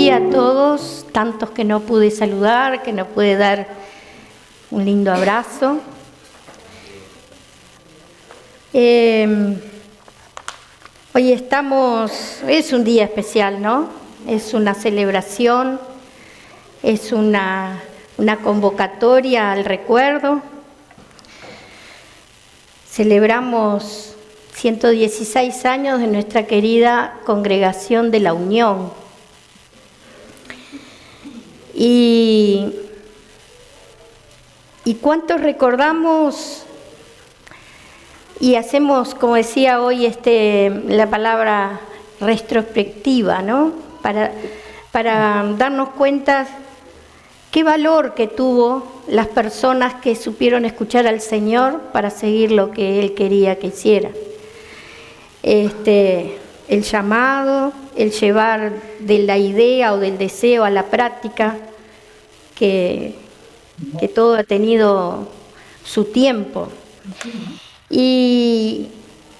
día a todos, tantos que no pude saludar, que no pude dar un lindo abrazo. Hoy es un día especial, ¿no? Es una celebración, es una convocatoria al recuerdo. Celebramos 116 años de nuestra querida Congregación de la Unión. Y cuántos recordamos y hacemos, como decía hoy, la palabra retrospectiva, ¿no? Para darnos cuenta qué valor que tuvo las personas que supieron escuchar al Señor para seguir lo que Él quería que hiciera. El llamado, el llevar de la idea o del deseo a la práctica, que todo ha tenido su tiempo. Y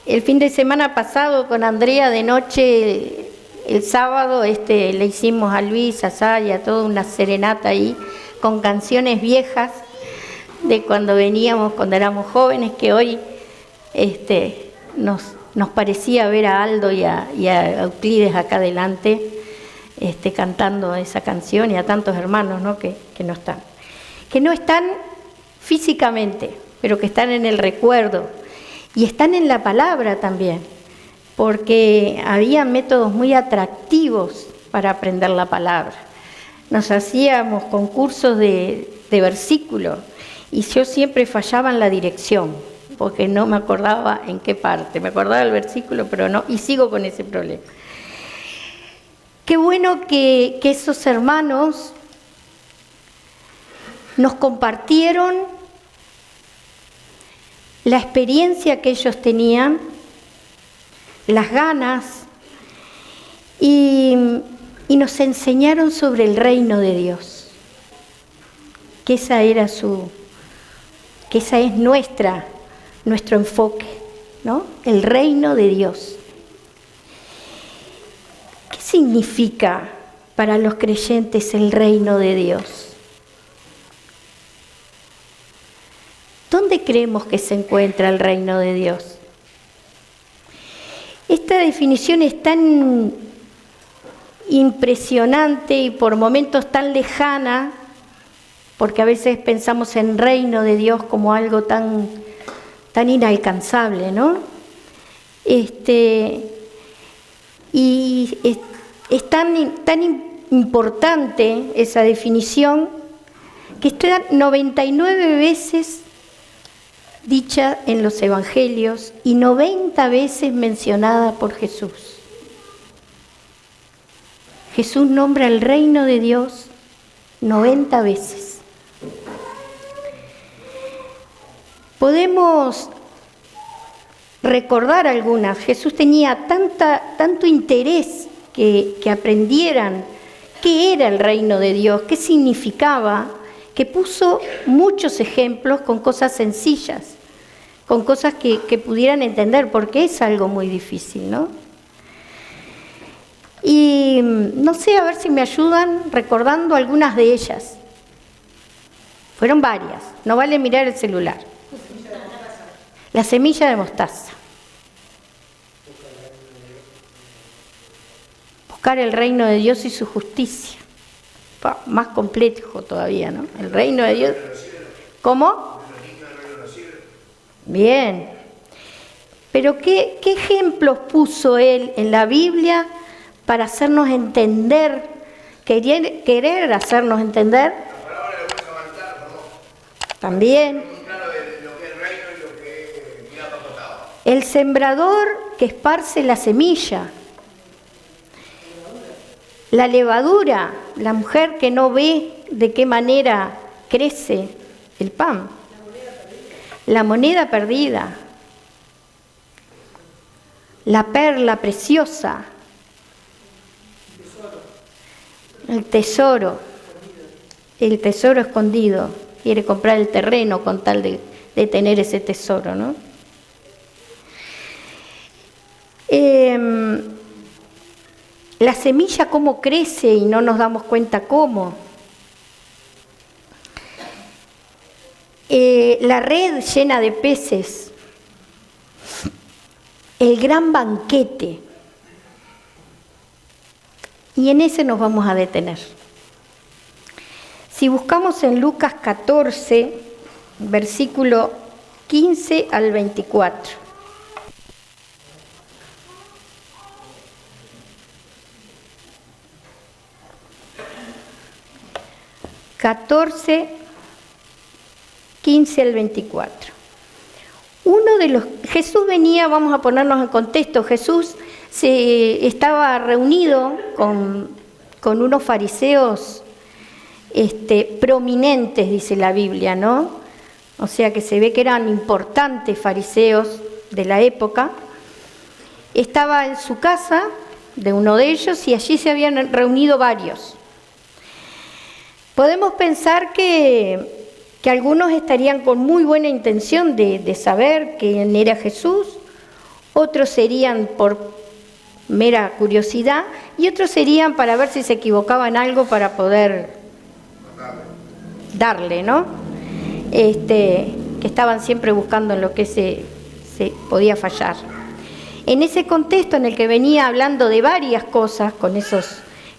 el fin de semana pasado con Andrea de noche, el sábado, le hicimos a Luis, a Saya, toda una serenata ahí, con canciones viejas de cuando cuando éramos jóvenes, que hoy nos parecía ver a Aldo y a Euclides acá adelante cantando esa canción, y a tantos hermanos, ¿no? que no están físicamente, pero que están en el recuerdo y están en la palabra también, porque había métodos muy atractivos para aprender la palabra. Nos hacíamos concursos de versículos y yo siempre fallaba en la dirección, porque no me acordaba en qué parte. Me acordaba del versículo, pero no, y sigo con ese problema. Qué bueno que esos hermanos nos compartieron la experiencia que ellos tenían, las ganas, y nos enseñaron sobre el reino de Dios, que esa es nuestro enfoque, ¿no? El reino de Dios. ¿Qué significa para los creyentes el reino de Dios? ¿Dónde creemos que se encuentra el reino de Dios? Esta definición es tan impresionante y por momentos tan lejana, porque a veces pensamos en reino de Dios como algo tan inalcanzable, ¿no? Y es tan importante esa definición que está 99 veces dicha en los evangelios y 90 veces mencionada por Jesús. Jesús nombra el reino de Dios 90 veces. Podemos recordar algunas. Jesús tenía tanto interés que aprendieran qué era el reino de Dios, qué significaba, que puso muchos ejemplos con cosas sencillas, con cosas que pudieran entender, porque es algo muy difícil, ¿no? Y no sé, a ver si me ayudan recordando algunas de ellas. Fueron varias, no vale mirar el celular. La semilla de mostaza. Buscar el reino de Dios y su justicia. Más complejo todavía, ¿no? El reino de Dios. ¿Cómo? Bien. Pero ¿qué ejemplos puso él en la Biblia para hacernos entender, querer hacernos entender? La palabra de Luis Avanzar, perdón. También. Claro de lo que es reino y lo que es mirando acotado. El sembrador que esparce la semilla. La levadura, la mujer que no ve de qué manera crece el pan. La moneda perdida. La perla preciosa. El tesoro escondido. Quiere comprar el terreno con tal de tener ese tesoro, ¿no? La semilla cómo crece y no nos damos cuenta cómo. La red llena de peces. El gran banquete. Y en ese nos vamos a detener. Si buscamos en Lucas 14, versículo 15 al 24. 14, 15 al 24. Jesús venía, vamos a ponernos en contexto, Jesús estaba reunido con unos fariseos prominentes, dice la Biblia, ¿no? O sea que se ve que eran importantes fariseos de la época. Estaba en su casa de uno de ellos y allí se habían reunido varios. Podemos pensar que algunos estarían con muy buena intención de saber quién era Jesús, otros serían por mera curiosidad y otros serían para ver si se equivocaban algo para poder darle, ¿no? Que estaban siempre buscando en lo que se podía fallar. En ese contexto en el que venía hablando de varias cosas,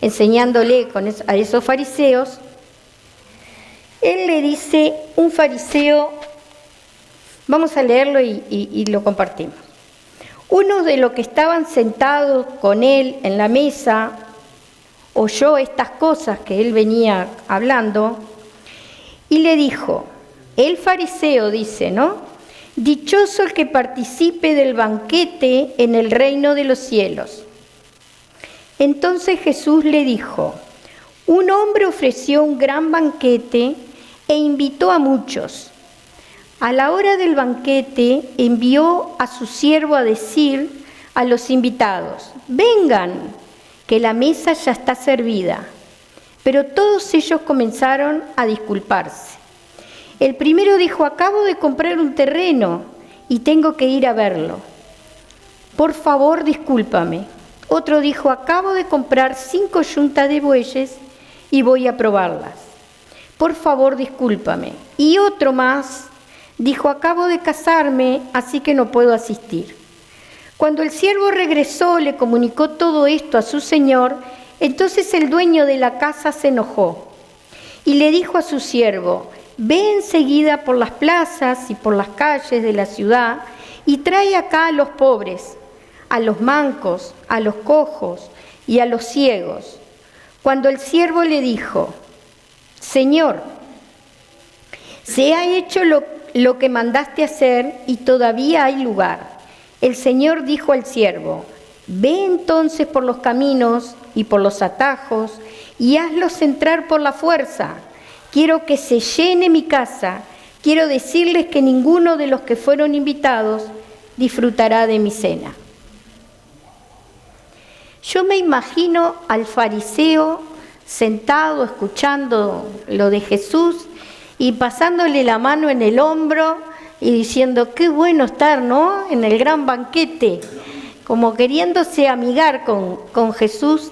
enseñándole a esos fariseos, él le dice, un fariseo, vamos a leerlo y lo compartimos. Uno de los que estaban sentados con él en la mesa oyó estas cosas que él venía hablando y le dijo, el fariseo dice, ¿no? Dichoso el que participe del banquete en el reino de los cielos. Entonces Jesús le dijo, un hombre ofreció un gran banquete e invitó a muchos. A la hora del banquete envió a su siervo a decir a los invitados, vengan, que la mesa ya está servida. Pero todos ellos comenzaron a disculparse. El primero dijo, acabo de comprar un terreno y tengo que ir a verlo. Por favor, discúlpame. Otro dijo, acabo de comprar 5 yuntas de bueyes y voy a probarlas. Por favor, discúlpame. Y otro más dijo, acabo de casarme, así que no puedo asistir. Cuando el siervo regresó, le comunicó todo esto a su señor, entonces el dueño de la casa se enojó y le dijo a su siervo, ve enseguida por las plazas y por las calles de la ciudad y trae acá a los pobres, a los mancos, a los cojos y a los ciegos. Cuando el siervo le dijo, Señor, se ha hecho lo que mandaste hacer y todavía hay lugar. El Señor dijo al siervo, ve entonces por los caminos y por los atajos y hazlos entrar por la fuerza. Quiero que se llene mi casa. Quiero decirles que ninguno de los que fueron invitados disfrutará de mi cena. Yo me imagino al fariseo sentado, escuchando lo de Jesús y pasándole la mano en el hombro y diciendo, qué bueno estar, ¿no?, en el gran banquete, como queriéndose amigar con Jesús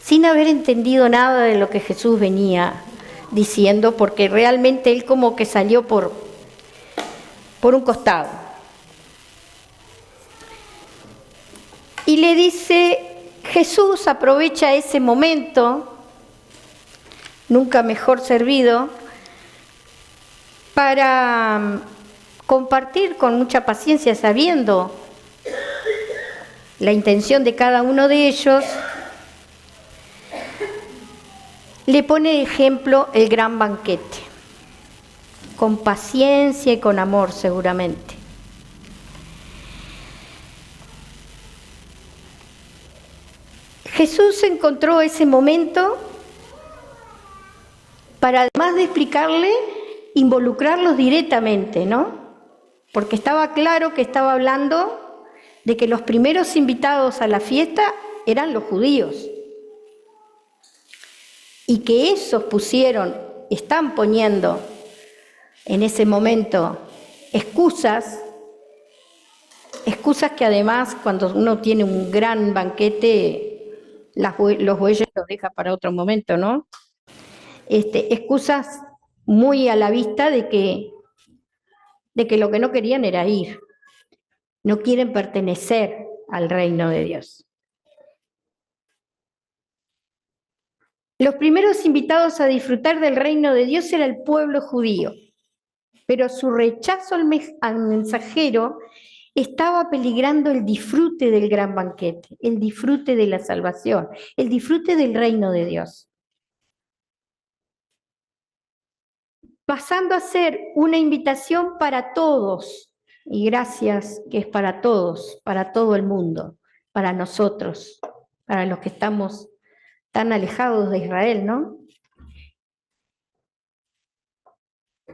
sin haber entendido nada de lo que Jesús venía diciendo, porque realmente él como que salió por un costado. Y le dice, Jesús aprovecha ese momento, nunca mejor servido, para compartir con mucha paciencia, sabiendo la intención de cada uno de ellos, le pone de ejemplo el gran banquete, con paciencia y con amor seguramente. Jesús encontró ese momento para, además de explicarle, involucrarlos directamente, ¿no? Porque estaba claro que estaba hablando de que los primeros invitados a la fiesta eran los judíos. Y que esos están poniendo en ese momento excusas que además cuando uno tiene un gran banquete los bueyes los deja para otro momento, ¿no? Excusas muy a la vista de que lo que no querían era ir. No quieren pertenecer al reino de Dios. Los primeros invitados a disfrutar del reino de Dios era el pueblo judío, pero su rechazo al mensajero estaba peligrando el disfrute del gran banquete, el disfrute de la salvación, el disfrute del reino de Dios. Pasando a ser una invitación para todos, y gracias que es para todos, para todo el mundo, para nosotros, para los que estamos tan alejados de Israel, ¿no?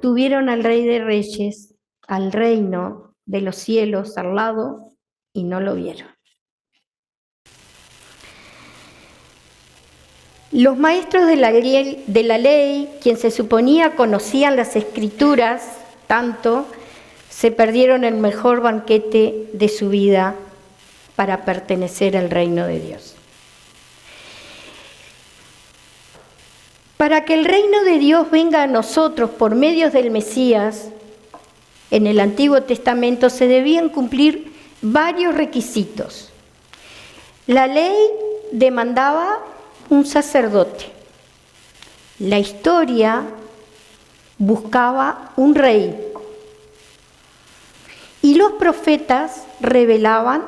Tuvieron al Rey de Reyes, al reino de los cielos al lado, y no lo vieron. Los maestros de la ley, quien se suponía conocían las Escrituras tanto, se perdieron el mejor banquete de su vida para pertenecer al reino de Dios. Para que el reino de Dios venga a nosotros por medio del Mesías, en el Antiguo Testamento se debían cumplir varios requisitos. La ley demandaba un sacerdote. La historia buscaba un rey. Y los profetas revelaban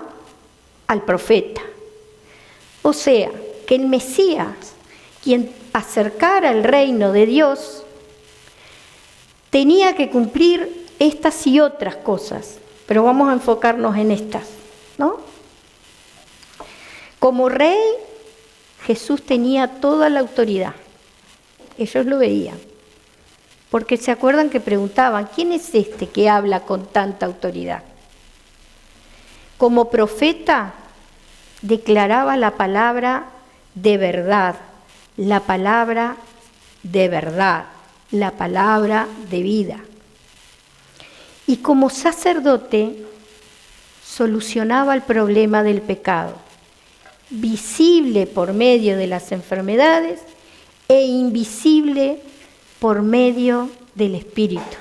al profeta. O sea, que el Mesías, quien acercara al reino de Dios, tenía que cumplir estas y otras cosas, pero vamos a enfocarnos en estas, ¿no? Como rey, Jesús tenía toda la autoridad. Ellos lo veían, porque se acuerdan que preguntaban, ¿quién es este que habla con tanta autoridad? Como profeta, declaraba la palabra de verdad, la palabra de verdad, la palabra de vida. Y como sacerdote, solucionaba el problema del pecado, visible por medio de las enfermedades e invisible por medio del Espíritu.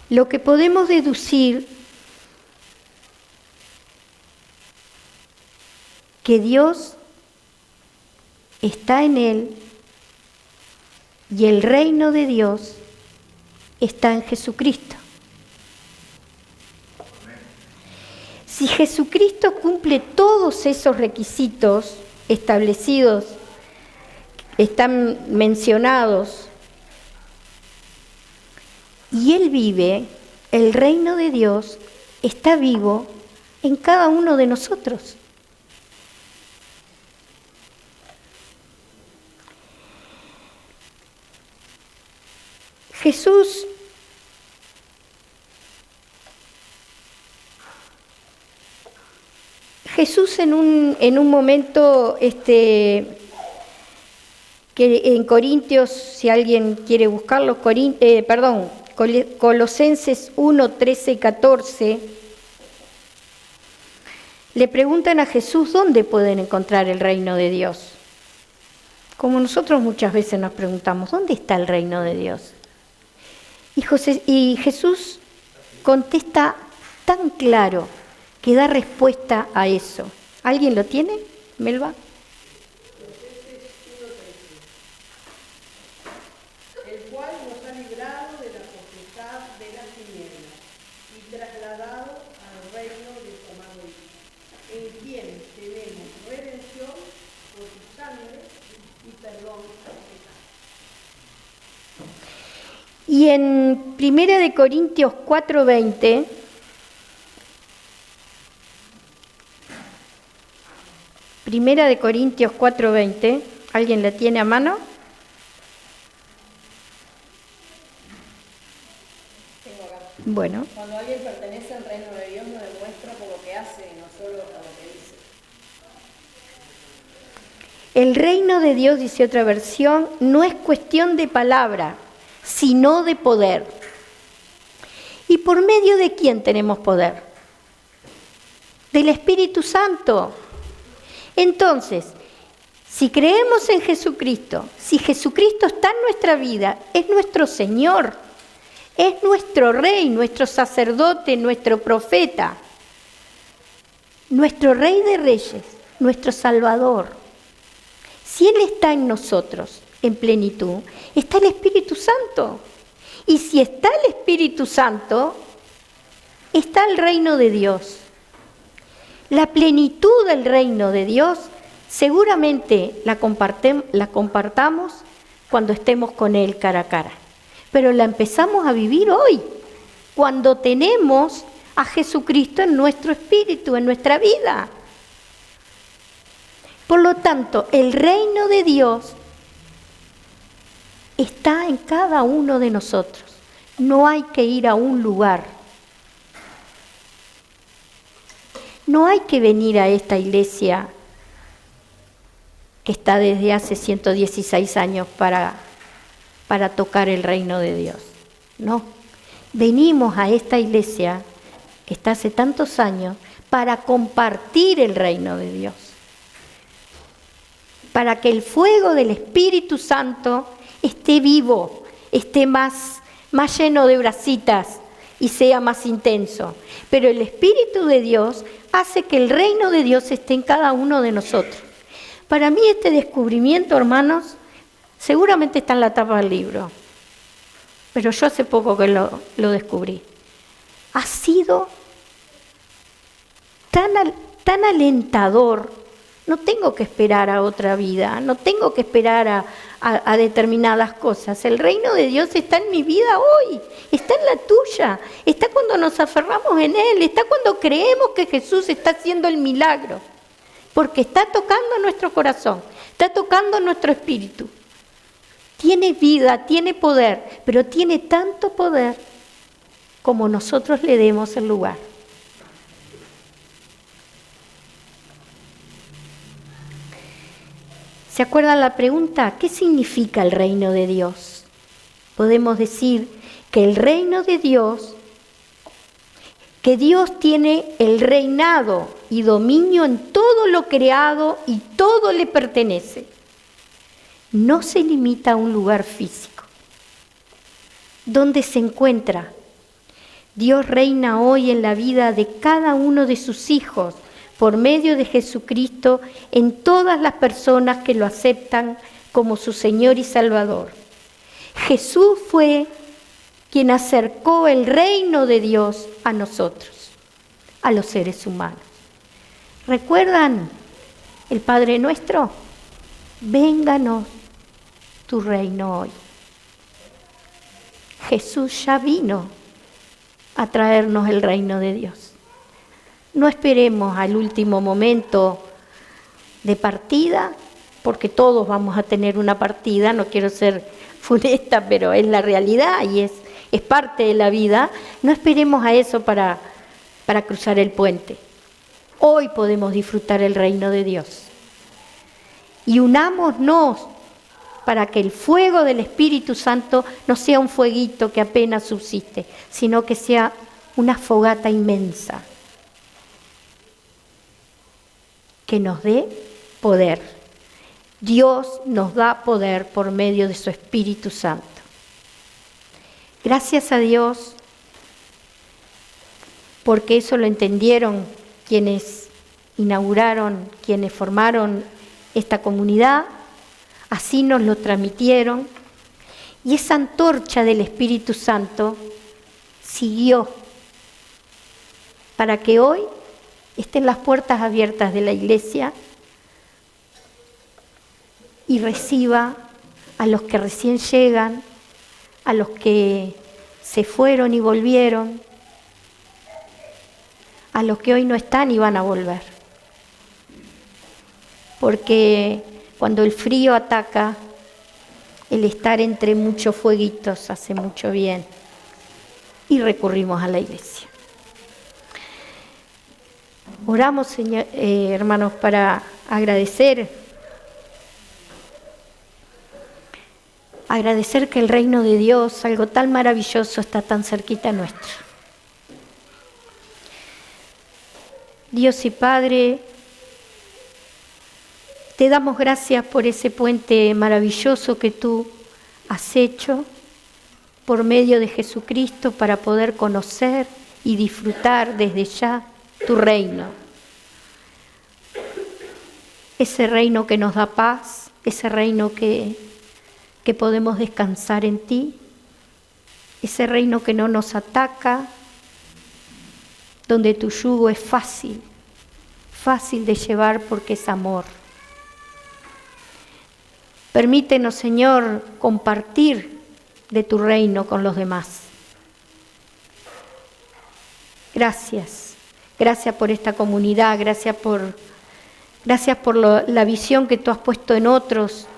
Lo que podemos deducir que Dios está en él y el reino de Dios está en Jesucristo. Si Jesucristo cumple todos esos requisitos establecidos, están mencionados, y Él vive, el reino de Dios está vivo en cada uno de nosotros. Jesús en un momento que en Corintios, si alguien quiere buscarlo, Colosenses 1, 13 y 14, le preguntan a Jesús dónde pueden encontrar el reino de Dios. Como nosotros muchas veces nos preguntamos, ¿dónde está el reino de Dios? Y Jesús contesta tan claro que da respuesta a eso. ¿Alguien lo tiene, Melba? El cual nos ha librado de la potestad de las tinieblas y trasladado al reino de su amado Hijo, en quien tenemos redención por su sangre y perdón de pecados. Y en 1 Corintios 4:20, Primera de Corintios 4:20, ¿alguien la tiene a mano? Tengo acá. Bueno. Cuando alguien pertenece al reino de Dios lo demuestra por lo que hace y no solo por lo que dice. El reino de Dios, dice otra versión, no es cuestión de palabra, sino de poder. ¿Y por medio de quién tenemos poder? del Espíritu Santo. Entonces, si creemos en Jesucristo, si Jesucristo está en nuestra vida, es nuestro Señor, es nuestro Rey, nuestro sacerdote, nuestro profeta, nuestro Rey de Reyes, nuestro Salvador. Si Él está en nosotros en plenitud, está el Espíritu Santo. Y si está el Espíritu Santo, está el reino de Dios. La plenitud del reino de Dios seguramente la compartamos cuando estemos con Él cara a cara. Pero la empezamos a vivir hoy, cuando tenemos a Jesucristo en nuestro espíritu, en nuestra vida. Por lo tanto, el reino de Dios está en cada uno de nosotros. No hay que ir a un lugar. No hay que venir a esta iglesia que está desde hace 116 años para tocar el reino de Dios. No, venimos a esta iglesia que está hace tantos años para compartir el reino de Dios. Para que el fuego del Espíritu Santo esté vivo, esté más lleno de bracitas y sea más intenso. Pero el Espíritu de Dios hace que el reino de Dios esté en cada uno de nosotros. Para mí este descubrimiento, hermanos, seguramente está en la tapa del libro, pero yo hace poco que lo descubrí. Ha sido tan alentador. No tengo que esperar a otra vida, no tengo que esperar a determinadas cosas. El reino de Dios está en mi vida hoy, está en la tuya, está cuando nos aferramos en Él, está cuando creemos que Jesús está haciendo el milagro, porque está tocando nuestro corazón, está tocando nuestro espíritu. Tiene vida, tiene poder, pero tiene tanto poder como nosotros le demos el lugar. ¿Se acuerdan la pregunta? ¿Qué significa el reino de Dios? Podemos decir que el reino de Dios, que Dios tiene el reinado y dominio en todo lo creado y todo le pertenece. No se limita a un lugar físico. ¿Dónde se encuentra? Dios reina hoy en la vida de cada uno de sus hijos, por medio de Jesucristo, en todas las personas que lo aceptan como su Señor y Salvador. Jesús fue quien acercó el reino de Dios a nosotros, a los seres humanos. ¿Recuerdan el Padre Nuestro? Vénganos tu reino hoy. Jesús ya vino a traernos el reino de Dios. No esperemos al último momento de partida, porque todos vamos a tener una partida. No quiero ser funesta, pero es la realidad y es parte de la vida. No esperemos a eso para cruzar el puente. Hoy podemos disfrutar el reino de Dios. Y unámonos para que el fuego del Espíritu Santo no sea un fueguito que apenas subsiste, sino que sea una fogata inmensa que nos dé poder. Dios nos da poder por medio de su Espíritu Santo. Gracias a Dios, porque eso lo entendieron quienes inauguraron, quienes formaron esta comunidad, así nos lo transmitieron, y esa antorcha del Espíritu Santo siguió para que hoy estén las puertas abiertas de la iglesia y reciba a los que recién llegan, a los que se fueron y volvieron, a los que hoy no están y van a volver. Porque cuando el frío ataca, el estar entre muchos fueguitos hace mucho bien. Y recurrimos a la iglesia. Oramos, Señor, hermanos, para agradecer que el reino de Dios, algo tan maravilloso, está tan cerquita nuestro. Dios y Padre, te damos gracias por ese puente maravilloso que tú has hecho por medio de Jesucristo para poder conocer y disfrutar desde ya tu reino. Ese reino que nos da paz, ese reino que podemos descansar en ti, ese reino que no nos ataca, donde tu yugo es fácil de llevar porque es amor. Permítenos, Señor, compartir de tu reino con los demás. Gracias por esta comunidad, gracias por la visión que tú has puesto en otros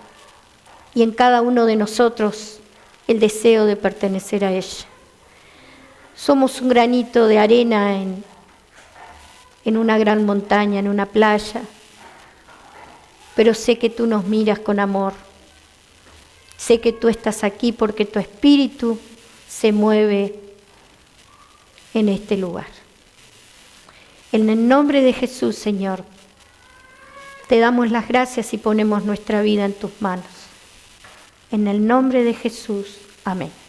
y en cada uno de nosotros el deseo de pertenecer a ella. Somos un granito de arena en una gran montaña, en una playa, pero sé que tú nos miras con amor. Sé que tú estás aquí porque tu espíritu se mueve en este lugar. En el nombre de Jesús, Señor, te damos las gracias y ponemos nuestra vida en tus manos. En el nombre de Jesús, amén.